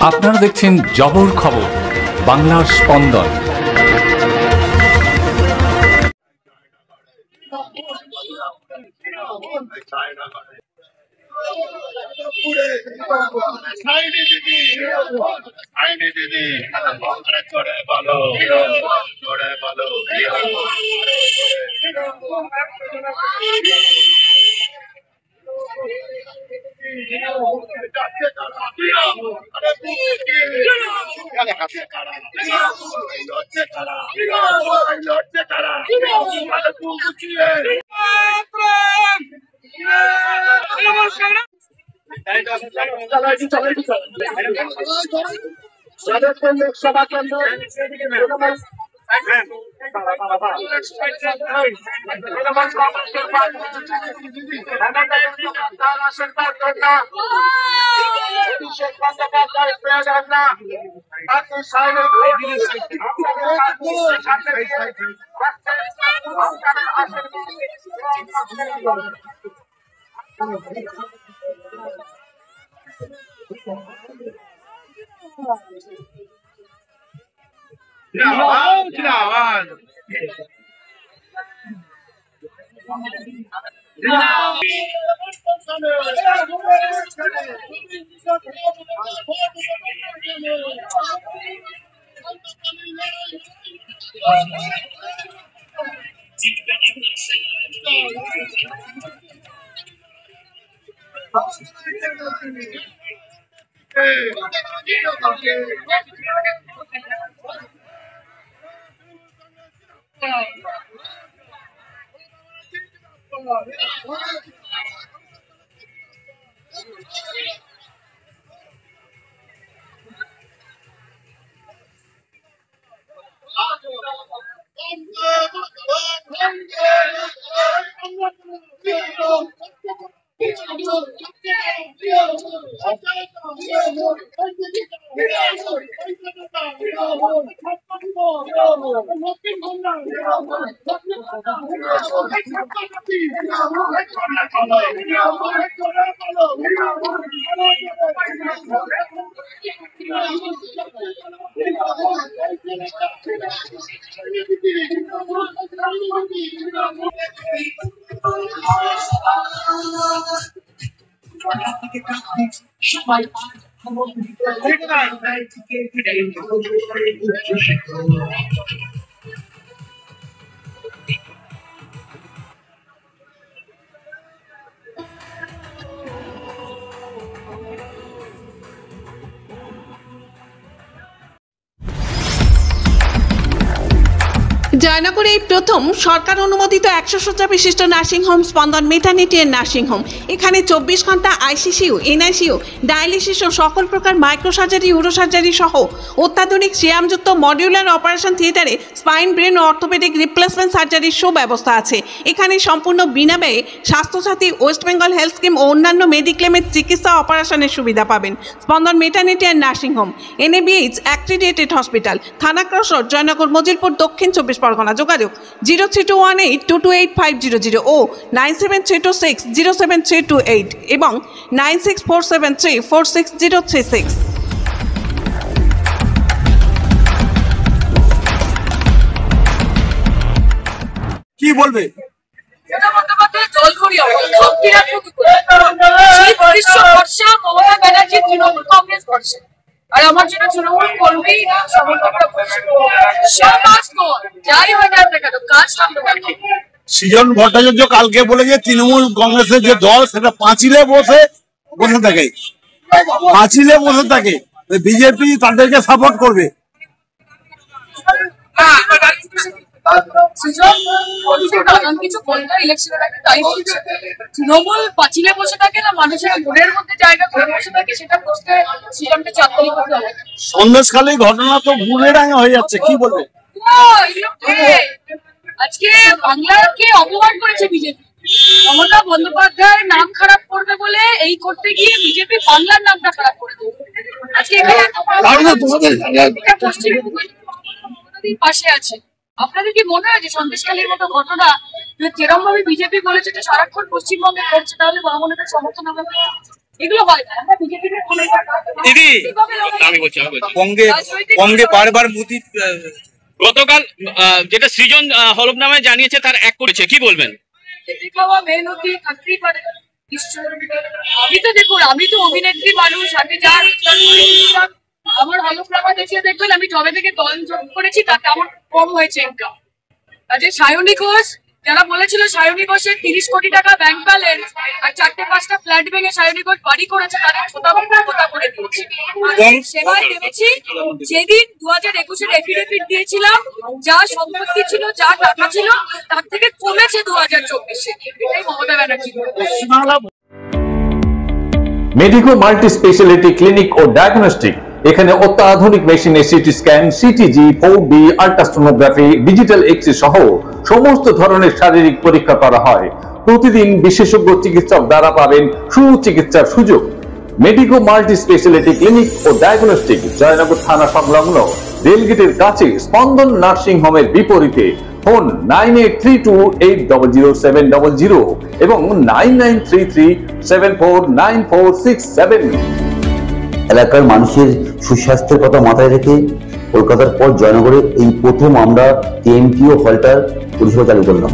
আপনারা দেখছেন জবর খবর, বাংলার স্পন্দন। लोकसभा केंद्र জয়নগরে এই প্রথম সরকার অনুমোদিত 100 শয্যা বিশিষ্ট নার্সিং হোম স্পন্দন মেটার্নিটি এন্ড নার্সিং হোম। এখানে 24 ঘন্টা আইসিসিউ, এনআইসিউ, ডায়ালিসিস ও সকল প্রকার মাইক্রোসার্জারি, ইউরোসার্জারি সহ অত্যাধুনিক সিয়ামযুক্ত মডিউলার অপারেশন থিয়েটারে স্পাইন, ব্রেন ও অর্থোপেডিক রিপ্লেসমেন্ট সার্জারির সুব্যবস্থা আছে। এখানে সম্পূর্ণ বিনা ব্যয়ে Swasthya Sathi, West Bengal health scheme ও অন্যান্য মেডিক্লেমের চিকিৎসা অপারেশনের সুবিধা পাবেন। Spandan maternity and nursing home, NABH accredited hospital, Thana cross road, Joynagar, Majilpur, Dakshin 24 Pargana. যোগাযোগ 0321822850 ও 9732607328 এবং 9647346036। কি বলবে? আর আমার জন্য তৃণমূল কর্মী সৃজন ভট্টাচার্য কালকে বলে যে তৃণমূল কংগ্রেসের যে দল সেটা পাঁচিলে বসে থাকে, পাঁচিলে বসে থাকে, বিজেপি তাদেরকে সাপোর্ট করবে। তৃণমূল পাঁচিলে বসে থাকে না মানুষের মনের মধ্যে জায়গা করে বসে থাকে, সেটা বুঝতে সৃজনকে চাকরি করতে হবে। সন্দেশখালী ঘটনা তো বুমেরাঙে হয়ে যাচ্ছে, কি বলবে? আজকে বাংলাকে অপমান করেছে বিজেপি। মমতা বন্দ্যোপাধ্যায়ের নাম খারাপ করবে বলে এই করতে গিয়ে বিজেপি বাংলার নামটা খারাপ করে দেবে। আজকে পশ্চিমবঙ্গের পাশে আছে। আপনাদের কি মনে হয় যে সন্দেশখালীর মতো ঘটনা যেরকম ভাবে বিজেপি বলেছে যে সারাক্ষণ পশ্চিমবঙ্গে ঘটছে, তাহলে বামনেদের সমর্থন হবে? এগুলো হয় না। আমরা বিজেপিকে দিদি আমি বলছি বঙ্গে বারবার মোদি গতকাল যেটা সৃজন হলফনামায় জানিয়েছে তার এক করেছে, কি বলবেন? খাওয়া মেহনতি থাকতেই পারে আমি তো দেখুন, আমি তো অভিনেত্রী মানুষ, আমি যা রোজগার করেছিলাম আমার হলফনামা দেখিয়ে দেখবেন আমি জবে থেকে দল যোগ করেছি তাতে আমার কম হয়েছে ইনকাম। যে সায়নী ঘোষ যারা বলেছিল সায়নী ঘোষের 30 কোটি টাকা ব্যাংক ব্যালেন্স আর 4-5টা ফ্ল্যাট ভেঙে সায়নী ঘোষ বাড়ি করেছে, তাদের ছোটা করে দিয়েছি। সেবায় নেমেছি। যেদিন 2021-এর এফিডেভিট দিয়েছিলাম যা সম্পত্তি ছিল যা টাকা ছিল তার থেকে কমেছে 2024-এ। এটাই Mamata Banerjee. Medico multi speciality clinic ও ডায়াগনস্টিক, এখানে অত্যাধুনিক মেশিনে CT scan, CTG, 4D, ultrasonography, digital x-ray সহ সমস্ত ধরনের শারীরিক পরীক্ষা করা হয়। প্রতিদিন বিশেষজ্ঞ চিকিৎসক দ্বারা পাবেন সুচিকিৎসার সুযোগ। মেডিকো মাল্টি স্পেশালিটি ক্লিনিক ও ডায়াগনস্টিক, জয়নগর থানা সংলগ্ন রেলগেটের কাছে, স্পন্দন নার্সিং হোমের বিপরীতে। ফোন 9832800700 এবং 9933749467। এলাকার মানুষের সুস্বাস্থ্যের কথা মাথায় রেখে কলকাতার পর জয়নগরে এই প্রথম আমরা কেএমটিও হলটার পরিষেবা চালু করলাম।